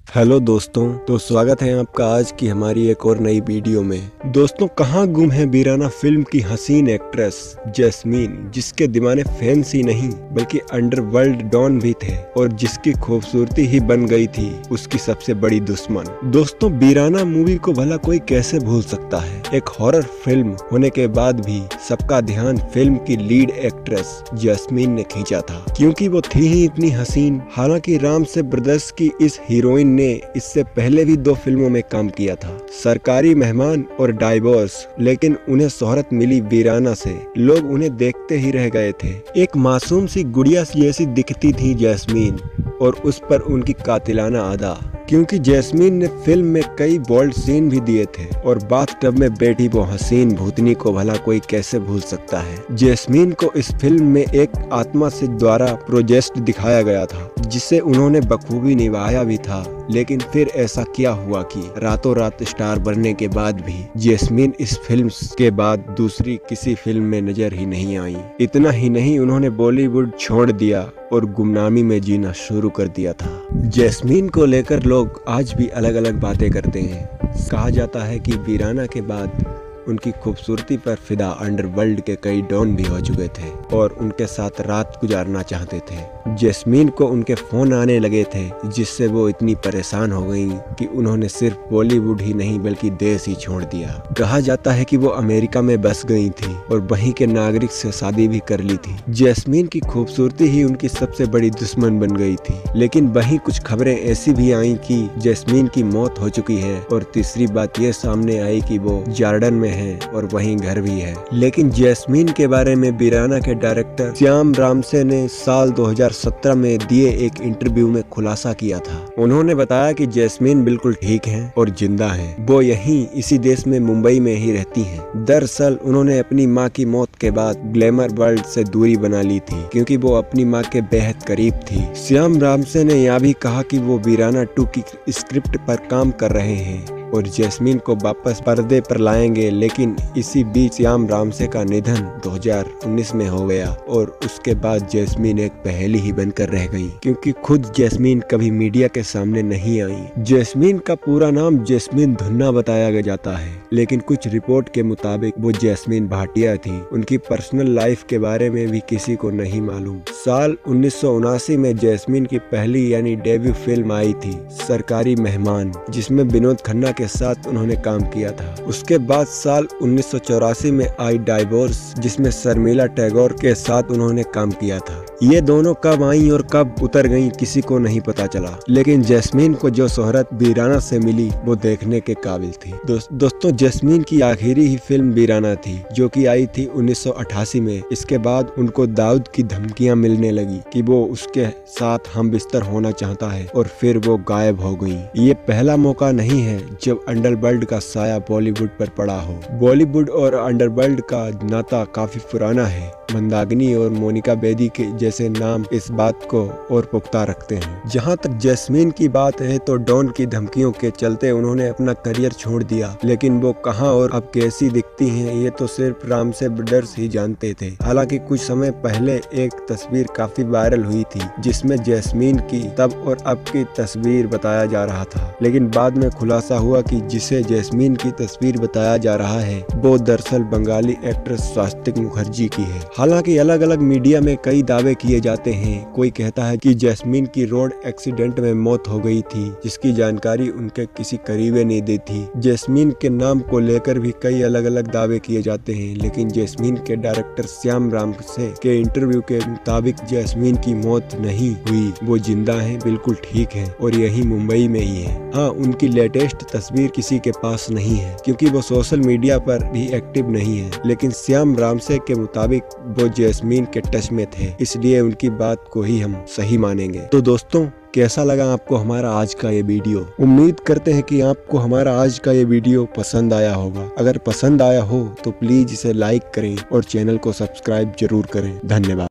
Hello दोस्तों, तो स्वागत है आपका आज की हमारी एक और नई वीडियो में। दोस्तों, कहाँ गुम है वीराना फिल्म की हसीन एक्ट्रेस जैस्मीन, जिसके दीवाने फैंस ही नहीं बल्कि अंडरवर्ल्ड डॉन भी थे और जिसकी खूबसूरती ही बन गई थी उसकी सबसे बड़ी दुश्मन। दोस्तों, वीराना मूवी को भला कोई कैसे भूल सकता है। एक हॉरर फिल्म होने के बाद भी सबका ध्यान फिल्म की लीड एक्ट्रेस जैस्मीन ने खींचा था, क्योंकि वो थी ही इतनी हसीन। हालांकि रामसे ब्रदर्स की इस हीरोइन ने इससे पहले भी 2 फिल्मों में काम किया था, सरकारी मेहमान और डाइवोर्स, लेकिन उन्हें शोहरत मिली वीराना से। लोग उन्हें देखते ही रह गए थे। एक मासूम सी गुड़िया जैसी दिखती थी जैस्मीन, और उस पर उनकी कातिलाना अदा, क्योंकि जैस्मीन ने फिल्म में कई बोल्ड सीन भी दिए थे और बाथटब में बैठी वो हसीन भूतनी को भला कोई कैसे भूल सकता है। जैस्मीन को इस फिल्म में एक आत्मा से द्वारा प्रोजेक्ट दिखाया गया था, जिसे उन्होंने बखूबी निभाया भी था। लेकिन फिर ऐसा क्या हुआ कि रातों रात स्टार बनने के बाद भी जैस्मीन इस फिल्म के बाद दूसरी किसी फिल्म में नजर ही नहीं आई। इतना ही नहीं, उन्होंने बॉलीवुड छोड़ दिया और गुमनामी में जीना शुरू कर दिया था। जैस्मीन को लेकर लोग आज भी अलग अलग बातें करते हैं। कहा जाता है कि वीराना के बाद उनकी खूबसूरती पर फिदा अंडरवर्ल्ड के कई डॉन भी हो चुके थे और उनके साथ रात गुजारना चाहते थे। जैस्मीन को उनके फोन आने लगे थे, जिससे वो इतनी परेशान हो गईं कि उन्होंने सिर्फ बॉलीवुड ही नहीं बल्कि देश ही छोड़ दिया। कहा जाता है कि वो अमेरिका में बस गई थी और वहीं के नागरिक से शादी भी कर ली थी। जैस्मीन की खूबसूरती ही उनकी सबसे बड़ी दुश्मन बन गई थी। लेकिन वहीं कुछ खबरें ऐसी भी आई कि जैस्मीन की मौत हो चुकी है, और तीसरी बात ये सामने आई कि वो जॉर्डन में है और वहीं घर भी है। लेकिन जैस्मीन के बारे में वीराना के डायरेक्टर श्याम रामसे ने साल 2017 में दिए एक इंटरव्यू में खुलासा किया था। उन्होंने बताया कि जैस्मीन बिल्कुल ठीक हैं और जिंदा हैं। वो यहीं इसी देश में मुंबई में ही रहती हैं। दरअसल उन्होंने अपनी मां की मौत के बाद ग्लैमर वर्ल्ड से दूरी बना ली थी, क्योंकि वो अपनी मां के बेहद करीब थी। श्याम रामसे ने यह भी कहा कि वो वीराना 2 की स्क्रिप्ट पर काम कर रहे हैं और जैस्मीन को वापस पर्दे पर लाएंगे। लेकिन इसी बीच श्याम रामसे का निधन 2019 में हो गया और उसके बाद जैस्मीन एक पहेली ही बनकर रह गई, क्योंकि खुद जैस्मीन कभी मीडिया के सामने नहीं आई। जैस्मीन का पूरा नाम जैस्मीन धुन्ना बताया जाता है, लेकिन कुछ रिपोर्ट के मुताबिक वो जैस्मीन भाटिया थी। उनकी पर्सनल लाइफ के बारे में भी किसी को नहीं मालूम। साल 1979 में जैस्मीन की पहली यानी डेब्यू फिल्म आई थी, सरकारी मेहमान, जिसमें विनोद खन्ना के साथ उन्होंने काम किया था। उसके बाद साल 1984 में आई डाइवोर्स, जिसमें शर्मिला टैगोर के साथ उन्होंने काम किया था। ये दोनों कब आई और कब उतर गईं किसी को नहीं पता चला, लेकिन जैस्मीन को जो शोहरत वीराना से मिली वो देखने के काबिल थी। दोस्तों, जैस्मीन की आखिरी ही फिल्म वीराना थी, जो कि आई थी 1988 में। इसके बाद उनको दाऊद की धमकियां मिलने लगी कि वो उसके साथ हम बिस्तर होना चाहता है, और फिर वो गायब हो गई। ये पहला मौका नहीं है जब अंडरवर्ल्ड का साया बॉलीवुड पर पड़ा हो। बॉलीवुड और अंडरवर्ल्ड का नाता काफी पुराना है। मंदाकिनी और मोनिका बेदी के जैसे नाम इस बात को और पुख्ता रखते हैं। जहां तक जैस्मीन की बात है, तो डॉन की धमकियों के चलते उन्होंने अपना करियर छोड़ दिया। लेकिन वो कहां और अब कैसी दिखती हैं, ये तो सिर्फ रामसे ब्रदर्स ही जानते थे। हालांकि कुछ समय पहले एक तस्वीर काफी वायरल हुई थी, जिसमें जैस्मीन की तब और अब की तस्वीर बताया जा रहा था। लेकिन बाद में खुलासा हुआ कि जिसे जैस्मीन की तस्वीर बताया जा रहा है वो दरअसल बंगाली एक्ट्रेस स्वास्तिक मुखर्जी की है। हालांकि अलग अलग मीडिया में कई दावे किए जाते हैं। कोई कहता है कि जैस्मीन की रोड एक्सीडेंट में मौत हो गई थी, जिसकी जानकारी उनके किसी करीबी ने दी थी। जैस्मीन के नाम को लेकर भी कई अलग अलग दावे किए जाते हैं, लेकिन जैस्मीन के डायरेक्टर श्याम रामसे के इंटरव्यू के मुताबिक जैस्मीन की मौत नहीं हुई, वो जिंदा है, बिल्कुल ठीक है और यही मुंबई में ही है। हाँ, उनकी लेटेस्ट तस्वीर किसी के पास नहीं है, क्योंकि वो सोशल मीडिया पर भी एक्टिव नहीं है। लेकिन श्याम रामसे के मुताबिक वो जैस्मीन के टच में थे, इसलिए उनकी बात को ही हम सही मानेंगे। तो दोस्तों, कैसा लगा आपको हमारा आज का ये वीडियो? उम्मीद करते हैं कि आपको हमारा आज का ये वीडियो पसंद आया होगा। अगर पसंद आया हो तो प्लीज इसे लाइक करें और चैनल को सब्सक्राइब जरूर करें। धन्यवाद।